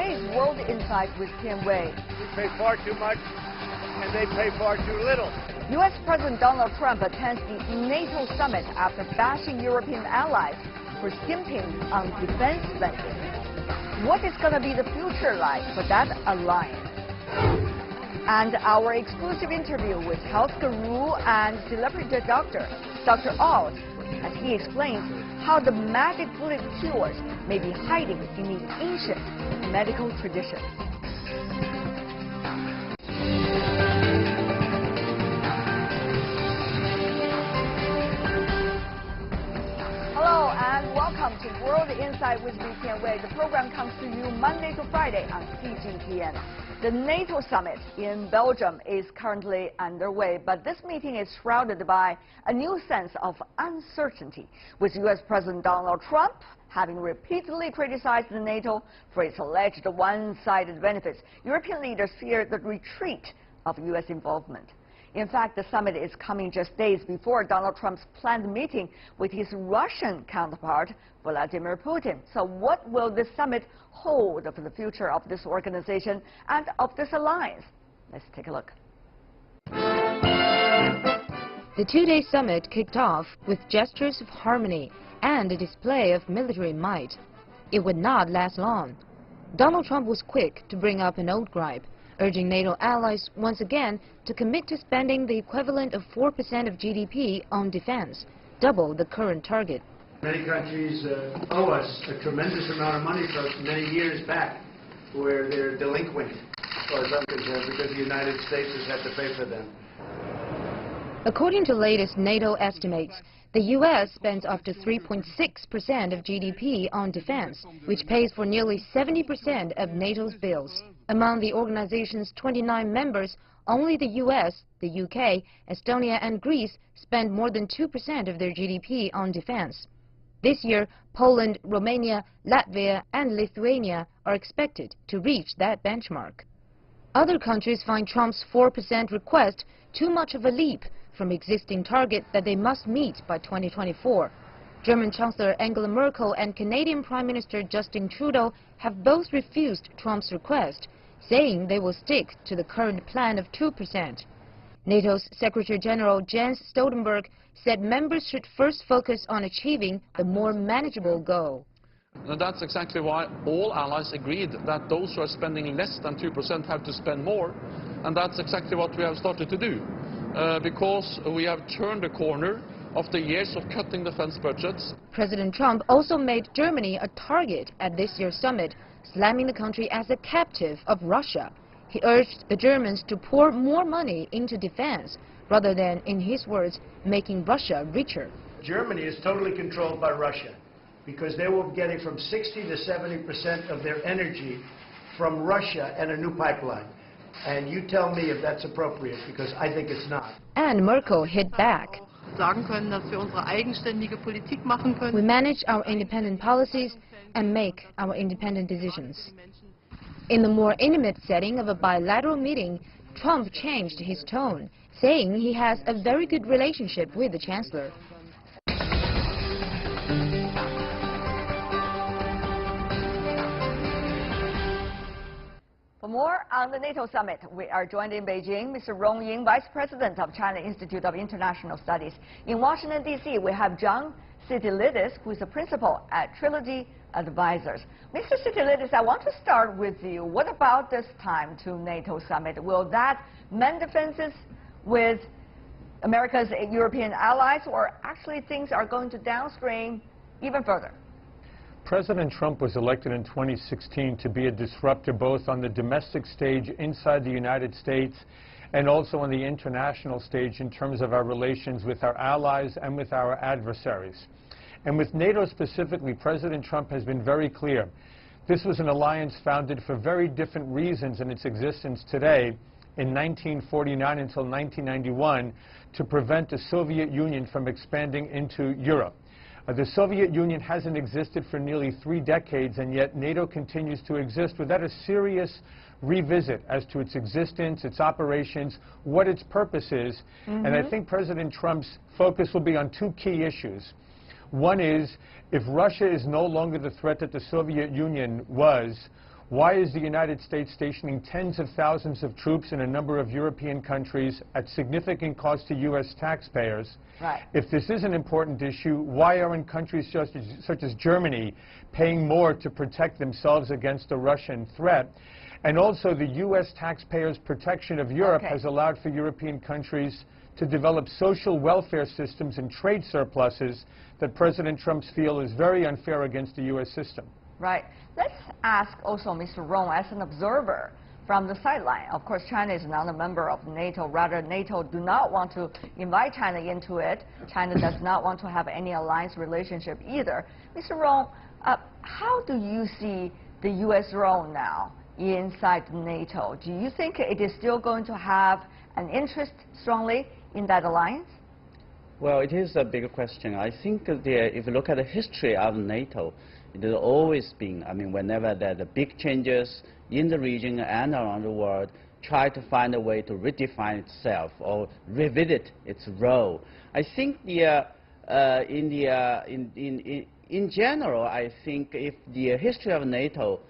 today's World Insight with Tian Wei. We pay far too much, and they pay far too little. U.S. President Donald Trump attends the NATO Summit after bashing European allies for skimping on defense spending. What is going to be the future like for that alliance? And our exclusive interview with health guru and celebrity doctor, Dr. Oz, as he explains how the magic bullet cures may be hiding in the ancient medical tradition. Hello and welcome to World Insight with me, Tian Wei. The program comes to you Monday to Friday on CGTN. The NATO Summit in Belgium is currently underway, but this meeting is shrouded by a new sense of uncertainty, with U.S. President Donald Trump having repeatedly criticized the NATO for its alleged one-sided benefits. European leaders fear the retreat of U.S. involvement. In fact, the summit is coming just days before Donald Trump's planned meeting with his Russian counterpart, Vladimir Putin. So what will this summit hold for the future of this organization and of this alliance? Let's take a look. The two-day summit kicked off with gestures of harmony and a display of military might. It would not last long. Donald Trump was quick to bring up an old gripe, urging NATO allies once again to commit to spending the equivalent of 4% of GDP on defense, double the current target. Many countries owe us a tremendous amount of money from many years back, where they're delinquent, as far as I'm concerned, because the United States has had to pay for them. According to latest NATO estimates, the U.S. spends up to 3.6% of GDP on defense, which pays for nearly 70% of NATO's bills. Among the organization's 29 members, only the U.S., the U.K., Estonia and Greece spend more than 2% of their GDP on defense. This year, Poland, Romania, Latvia and Lithuania are expected to reach that benchmark. Other countries find Trump's 4% request too much of a leap from existing target that they must meet by 2024. German Chancellor Angela Merkel and Canadian Prime Minister Justin Trudeau have both refused Trump's request, saying they will stick to the current plan of 2%. NATO's Secretary General Jens Stoltenberg said members should first focus on achieving the more manageable goal. And that's exactly why all allies agreed that those who are spending less than 2% have to spend more, and that's exactly what we have started to do. Because we have turned the corner after years of cutting defense budgets. President Trump also made Germany a target at this year's summit, slamming the country as a captive of Russia. He urged the Germans to pour more money into defense, rather than, in his words, making Russia richer. Germany is totally controlled by Russia, because they will be getting from 60 to 70% of their energy from Russia and a new pipeline. And you tell me if that's appropriate, because I think it's not. And Merkel hit back. We manage our independent policies and make our independent decisions. In the more intimate setting of a bilateral meeting, Trump changed his tone, saying he has a very good relationship with the Chancellor. For more on the NATO Summit, we are joined in Beijing, Mr. Rong Ying, Vice President of China Institute of International Studies. In Washington, D.C., we have John Sitilides, who is a principal at Trilogy Advisors. Mr. Sitilides, I want to start with you. What about this time to NATO Summit? Will that mend defenses with America's European allies, or actually things are going to downstream even further? President Trump was elected in 2016 to be a disruptor both on the domestic stage inside the United States and also on the international stage in terms of our relations with our allies and with our adversaries. And with NATO specifically, President Trump has been very clear. This was an alliance founded for very different reasons in its existence today in 1949 until 1991 to prevent the Soviet Union from expanding into Europe. The Soviet Union hasn't existed for nearly 3 decades, and yet NATO continues to exist without a serious revisit as to its existence, its operations, what its purpose is. And I think President Trump's focus will be on 2 key issues. One is, if Russia is no longer the threat that the Soviet Union was, Why is the United States stationing tens of thousands of troops in a number of European countries at significant cost to U.S. taxpayers? Right. If this is an important issue, why aren't countries such as Germany paying more to protect themselves against a Russian threat? And also, the U.S. taxpayers' protection of Europe has allowed for European countries to develop social welfare systems and trade surpluses that President Trump feels is very unfair against the U.S. system. Right. Let's ask also Mr. Rong, as an observer from the sideline. Of course, China is not a member of NATO. Rather, NATO do not want to invite China into it. China does not want to have any alliance relationship either. Mr. Rong, how do you see the U.S. role now inside NATO? Do you think it is still going to have an interest strongly in that alliance? Well, it is a big question. I think if you look at the history of NATO, it has always been, I mean, whenever there are big changes in the region and around the world, try to find a way to redefine itself or revisit its role. I think in general, I think if the history of NATO,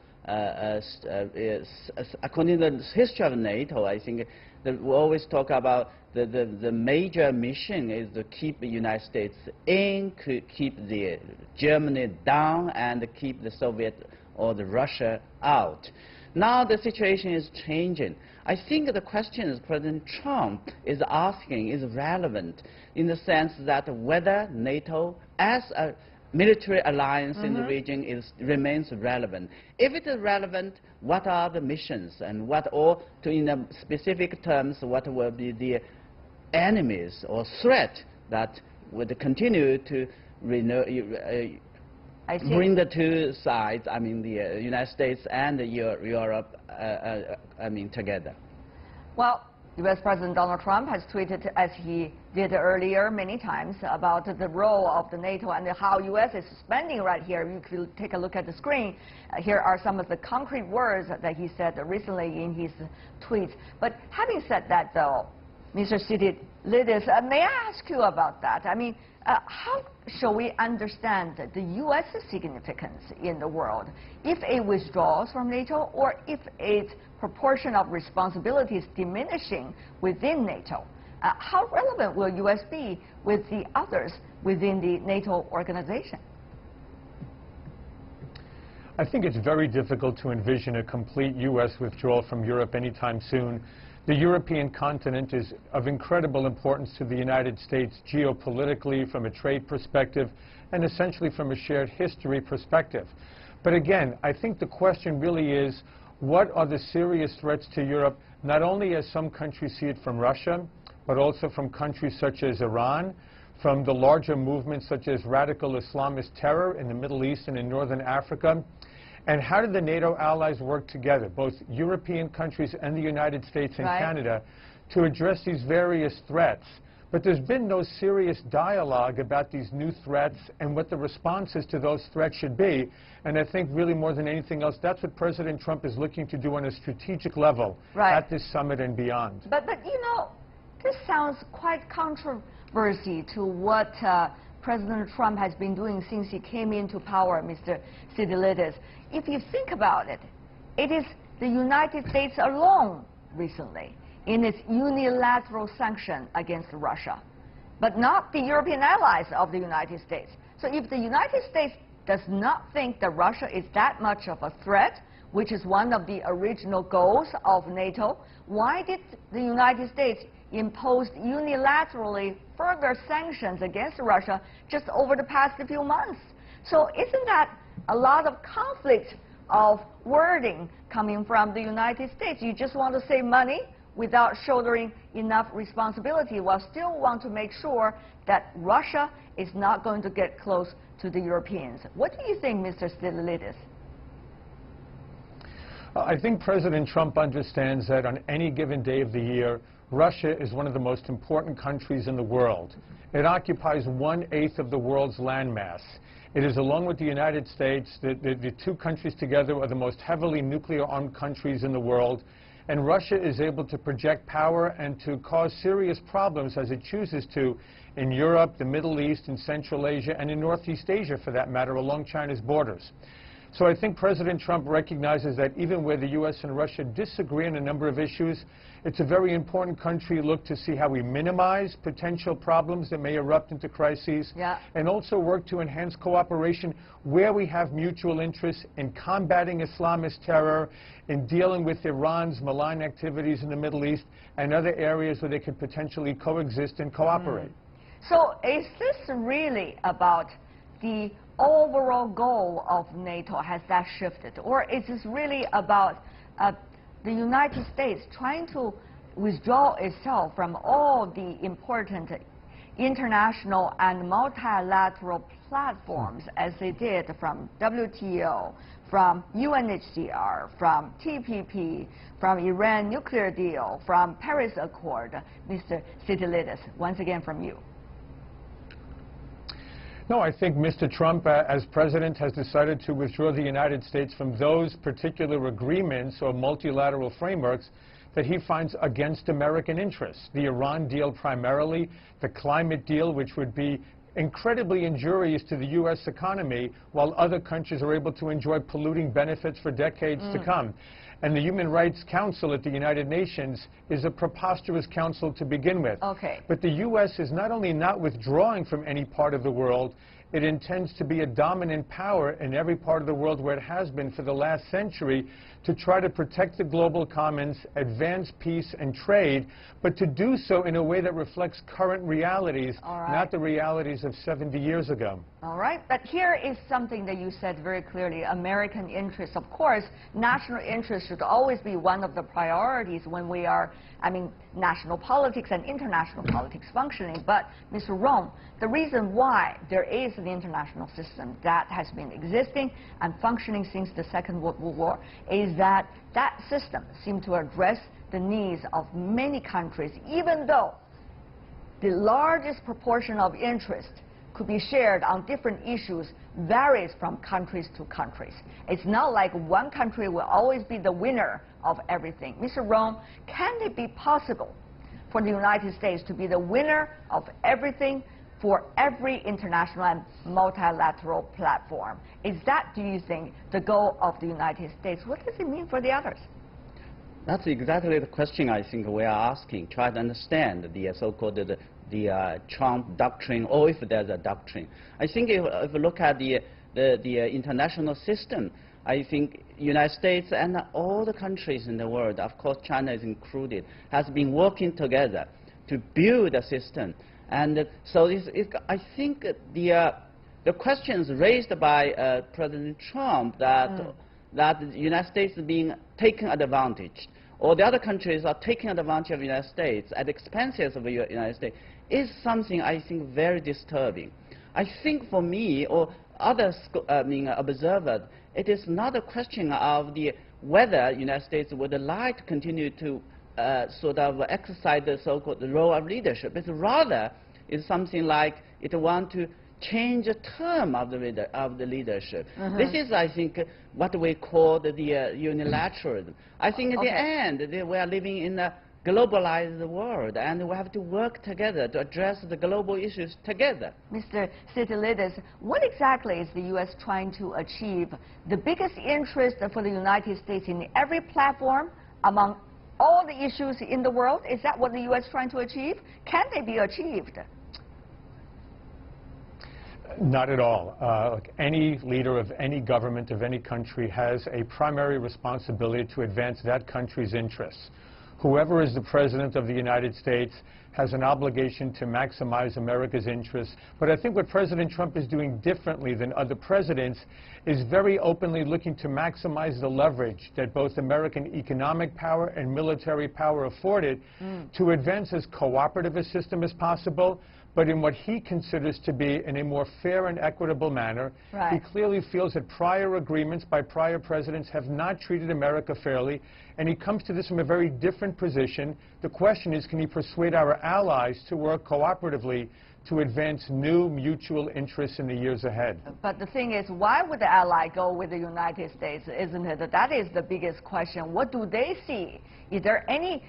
according to the history of NATO, I think that we always talk about the major mission is to keep the United States in, keep the Germany down, and keep the Soviet or the Russia out. Now the situation is changing. I think the question President Trump is asking is relevant in the sense that whether NATO as a military alliance in the region remains relevant. If it is relevant, what are the missions and what, or to in specific terms, what will be the enemies or threat that would continue to bring the two sides, I mean the United States and Europe, I mean together. Well, U.S. President Donald Trump has tweeted, as he did earlier many times, about the role of the NATO and how U.S. is spending right here. You could take a look at the screen. Here are some of the concrete words that he said recently in his tweets. But having said that, though, Mr. Sitilides, may I ask you about that? I mean, how shall we understand the U.S.'s significance in the world if it withdraws from NATO or if its proportion of responsibilities diminishing within NATO? How relevant will U.S. be with the others within the NATO organization? I think it's very difficult to envision a complete U.S. withdrawal from Europe anytime soon. The European continent is of incredible importance to the United States geopolitically, from a trade perspective, and essentially from a shared history perspective. But again, I think the question really is, what are the serious threats to Europe, not only as some countries see it from Russia, but also from countries such as Iran, from the larger movements such as radical Islamist terror in the Middle East and in Northern Africa? And how do the NATO allies work together, both European countries and the United States and Canada, to address these various threats? But there's been no serious dialogue about these new threats and what the responses to those threats should be. And I think really more than anything else, that's what President Trump is looking to do on a strategic level at this summit and beyond. But you know, this sounds quite controversy to what President Trump has been doing since he came into power, Mr. Sitilides. If you think about it, it is the United States alone recently in its unilateral sanction against Russia, but not the European allies of the United States. So if the United States does not think that Russia is that much of a threat, which is one of the original goals of NATO, why did the United States impose unilaterally further sanctions against Russia just over the past few months? So isn't that a lot of conflict of wording coming from the United States? You just want to save money without shouldering enough responsibility, while still want to make sure that Russia is not going to get close to the Europeans. What do you think, Mr. Sitilides? I think President Trump understands that on any given day of the year, Russia is one of the most important countries in the world. It occupies 1/8 of the world's landmass. It is, along with the United States, the two countries together are the most heavily nuclear-armed countries in the world. And Russia is able to project power and to cause serious problems as it chooses to in Europe, the Middle East, in Central Asia, and in Northeast Asia, for that matter, along China's borders. So I think President Trump recognizes that even where the U.S. and Russia disagree on a number of issues, it's a very important country look to see how we minimize potential problems that may erupt into crises, and also work to enhance cooperation where we have mutual interests in combating Islamist terror, in dealing with Iran's malign activities in the Middle East, and other areas where they could potentially coexist and cooperate. So is this really about the overall goal of NATO? Has that shifted? Or is this really about the United States trying to withdraw itself from all the important international and multilateral platforms as they did from WTO, from UNHCR, from TPP, from Iran nuclear deal, from Paris Accord? Mr. Sitilides, once again from you. No, I think Mr. Trump, as president, has decided to withdraw the United States from those particular agreements or multilateral frameworks that he finds against American interests. The Iran deal primarily, the climate deal, which would be incredibly injurious to the U.S. economy, while other countries are able to enjoy polluting benefits for decades to come. And the Human Rights Council at the United Nations is a preposterous council to begin with. But the U.S. is not only not withdrawing from any part of the world, it intends to be a dominant power in every part of the world where it has been for the last century to try to protect the global commons, advance peace and trade, but to do so in a way that reflects current realities, not the realities of 70 years ago. All right, but here is something that you said very clearly, American interests. Of course, national interest should always be one of the priorities when we are, national politics and international politics functioning. But, Mr. Rome, the reason why there is an international system that has been existing and functioning since the Second World War is that that system seemed to address the needs of many countries, even though the largest proportion of interest could be shared on different issues varies from countries to countries. It's not like one country will always be the winner of everything. Mr. Rome, can it be possible for the United States to be the winner of everything for every international and multilateral platform? Is that, do you think, the goal of the United States? What does it mean for the others? That's exactly the question I think we are asking, try to understand the so-called the Trump doctrine, or if there's a doctrine. I think if you look at the international system, I think United States and all the countries in the world, of course China is included, has been working together to build a system. And so I think the questions raised by President Trump that the United States is being taken advantage, or the other countries are taking advantage of the United States at the expenses of the United States, is something I think very disturbing. I think for me or other observers, it is not a question of whether the United States would like to continue to sort of exercise the so-called role of leadership. It's rather is something like it wants to change the term of the leadership. This is, I think, what we call the unilateralism. I think at the end, we are living in a globalized world, and we have to work together to address the global issues together. Mr. Sitilides, what exactly is the U.S. trying to achieve? The biggest interest for the United States in every platform among all the issues in the world? Is that what the U.S. is trying to achieve? Can they be achieved? Not at all. Any leader of any government of any country has a primary responsibility to advance that country's interests. Whoever is the President of the United States has an obligation to maximize America's interests. But I think what President Trump is doing differently than other presidents is very openly looking to maximize the leverage that both American economic power and military power afforded to advance as cooperative a system as possible, but in what he considers to be in a more fair and equitable manner. He clearly feels that prior agreements by prior presidents have not treated America fairly, and he comes to this from a very different position. The question is, can he persuade our allies to work cooperatively to advance new mutual interests in the years ahead. But the thing is, why would the ally go with the United States, isn't it? That is the biggest question. What do they see? Is there any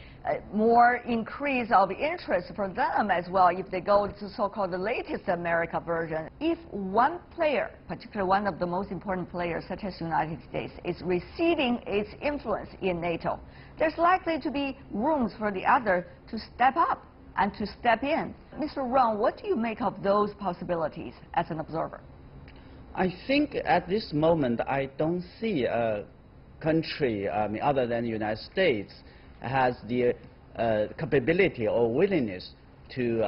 more increase of interest for them as well if they go to so-called the latest America version? If one player, particularly one of the most important players, such as the United States, is receding its influence in NATO, there's likely to be rooms for the other to step up and to step in. Mr. Rong, what do you make of those possibilities as an observer? I think at this moment, I don't see a country other than the United States has the capability or willingness to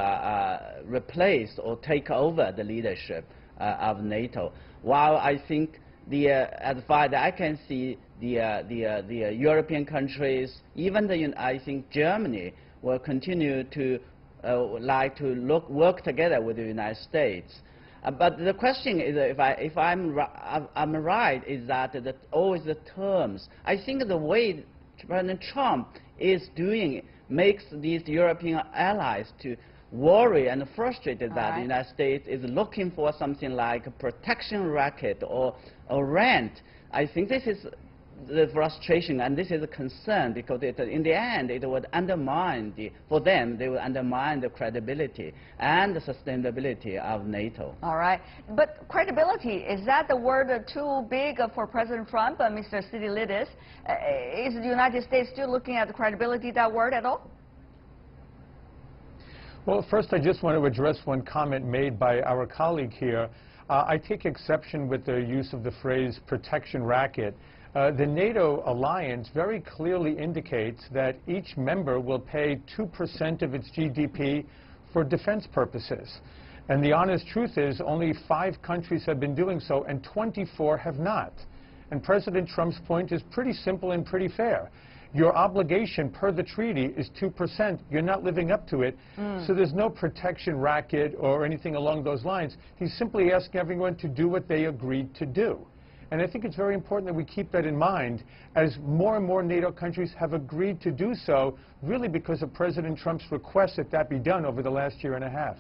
replace or take over the leadership of NATO. While I think as far as I can see, the European countries, even I think Germany, will continue to like to work together with the United States. But the question is, if I'm right, is that always the terms. I think the way President Trump is doing makes these European allies to worry and frustrated that the United States is looking for something like a protection racket or a rent. I think this is the frustration, and this is a concern, because in the end it would undermine for them, they would undermine the credibility and the sustainability of NATO. All right, but credibility, is that the word too big for President Trump, Mr. Sitilides? Is the United States still looking at the credibility, that word at all? Well, first I just want to address one comment made by our colleague here. I take exception with the use of the phrase protection racket. The NATO alliance very clearly indicates that each member will pay 2% of its GDP for defense purposes. And the honest truth is only 5 countries have been doing so and 24 have not. And President Trump's point is pretty simple and pretty fair. Your obligation per the treaty is 2%. You're not living up to it. So there's no protection racket or anything along those lines. He's simply asking everyone to do what they agreed to do. And I think it's very important that we keep that in mind as more and more NATO countries have agreed to do so, really because of President Trump's request that that be done over the last year and a half.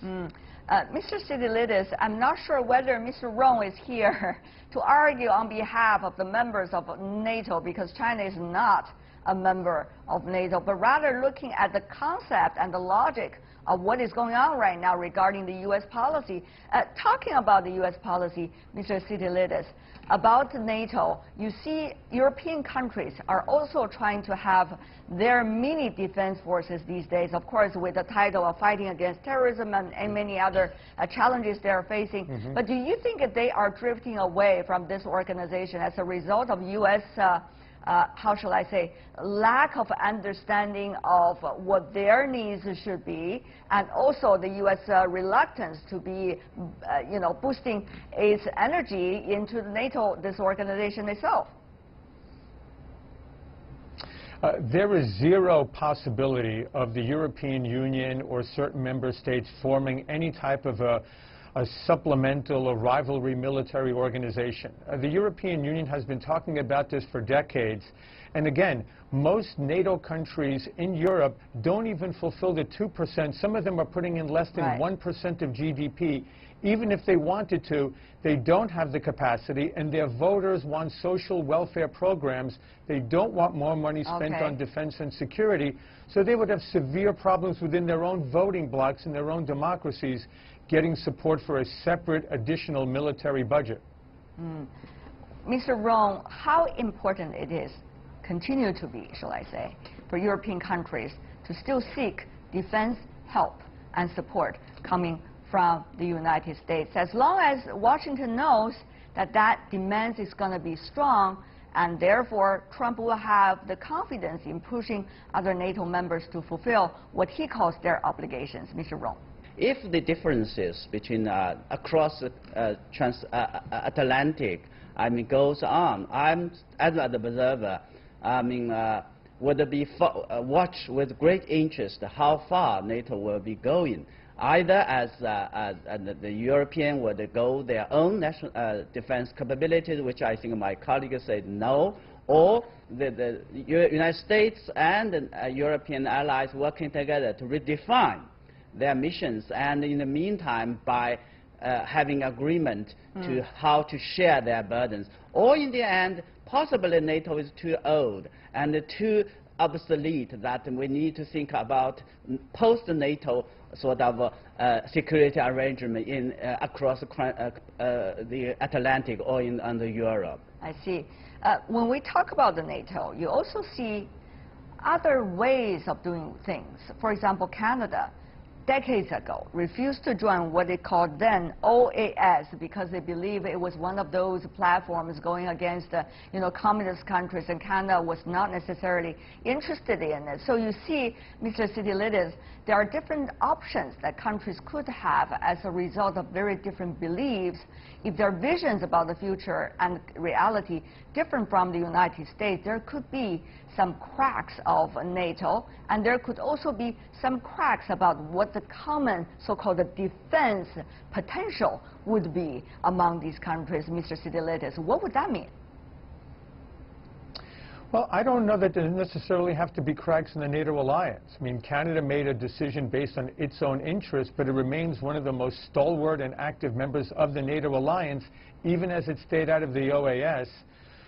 Mr. Sitilides, I'm not sure whether Mr. Rong is here to argue on behalf of the members of NATO, because China is not a member of NATO, but rather looking at the concept and the logic of what is going on right now regarding the U.S. policy. Talking about the U.S. policy, Mr. Sitilides, about NATO, you see European countries are also trying to have their mini defense forces these days, of course, with the title of fighting against terrorism and many other challenges they are facing. But do you think that they are drifting away from this organization as a result of U.S. How shall I say, lack of understanding of what their needs should be, and also the U.S. Reluctance to be, boosting its energy into the NATO, this organization itself? There is zero possibility of the European Union or certain member states forming any type of a supplemental or rivalry military organization. The European Union has been talking about this for decades. And again, most NATO countries in Europe don't even fulfill the 2%. Some of them are putting in less than 1% of GDP. Even if they wanted to, they don't have the capacity, and their voters want social welfare programs. They don't want more money spent on defense and security. So they would have severe problems within their own voting blocs and their own democracies getting support for a separate additional military budget. Mr. Rong, how important it is, continue to be, shall I say, for European countries to still seek defense help and support coming from the United States, as long as Washington knows that that demand is going to be strong, and therefore Trump will have the confidence in pushing other NATO members to fulfill what he calls their obligations. Mr. Rong. If the differences between across Atlantic, goes on, I'm as an observer, would be watch with great interest how far NATO will be going. Either as the European would go their own national defense capabilities, which I think my colleague said no, or the United States and the European allies working together to redefine their missions, and in the meantime, by having agreement to how to share their burdens. Or in the end, possibly NATO is too old and too obsolete that we need to think about post-NATO sort of security arrangement in, across the Atlantic or under Europe. I see. When we talk about the NATO, you also see other ways of doing things. For example, Canada, decades ago, refused to join what they called then OAS because they believe it was one of those platforms going against communist countries, and Canada was not necessarily interested in it. So you see, Mr. Sitilides, there are different options that countries could have as a result of very different beliefs. If their visions about the future and reality different from the United States, there could be some cracks of NATO, and there could also be some cracks about what the common so-called defense potential would be among these countries. Mr. Sitilides, what would that mean? Well, I don't know that there necessarily have to be cracks in the NATO alliance. I mean, Canada made a decision based on its own interests, but it remains one of the most stalwart and active members of the NATO alliance, even as it stayed out of the OAS.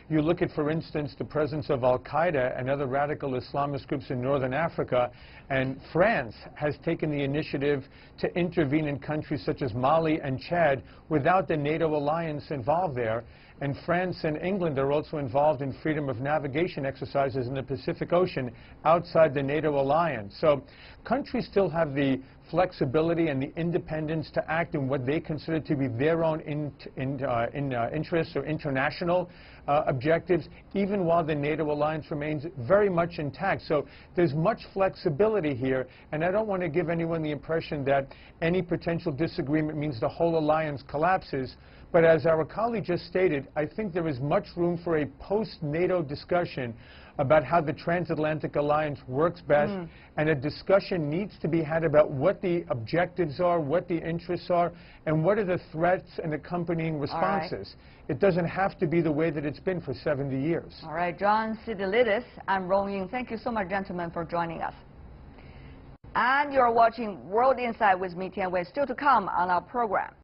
You look at, for instance, the presence of al-Qaeda and other radical Islamist groups in northern Africa, and France has taken the initiative to intervene in countries such as Mali and Chad without the NATO alliance involved there. And France and England are also involved in freedom of navigation exercises in the Pacific Ocean outside the NATO alliance. So countries still have the flexibility and the independence to act in what they consider to be their own interests or international objectives, even while the NATO alliance remains very much intact. So there's much flexibility here, and I don't want to give anyone the impression that any potential disagreement means the whole alliance collapses. But as our colleague just stated, I think there is much room for a post-NATO discussion about how the transatlantic alliance works best, and a discussion needs to be had about what the objectives are, what the interests are, and what are the threats and accompanying responses. It doesn't have to be the way that it's been for 70 years. All right, John Sitilides and Rong Ying, thank you so much, gentlemen, for joining us. And you're watching World Insight with me, Tian Wei, still to come on our program.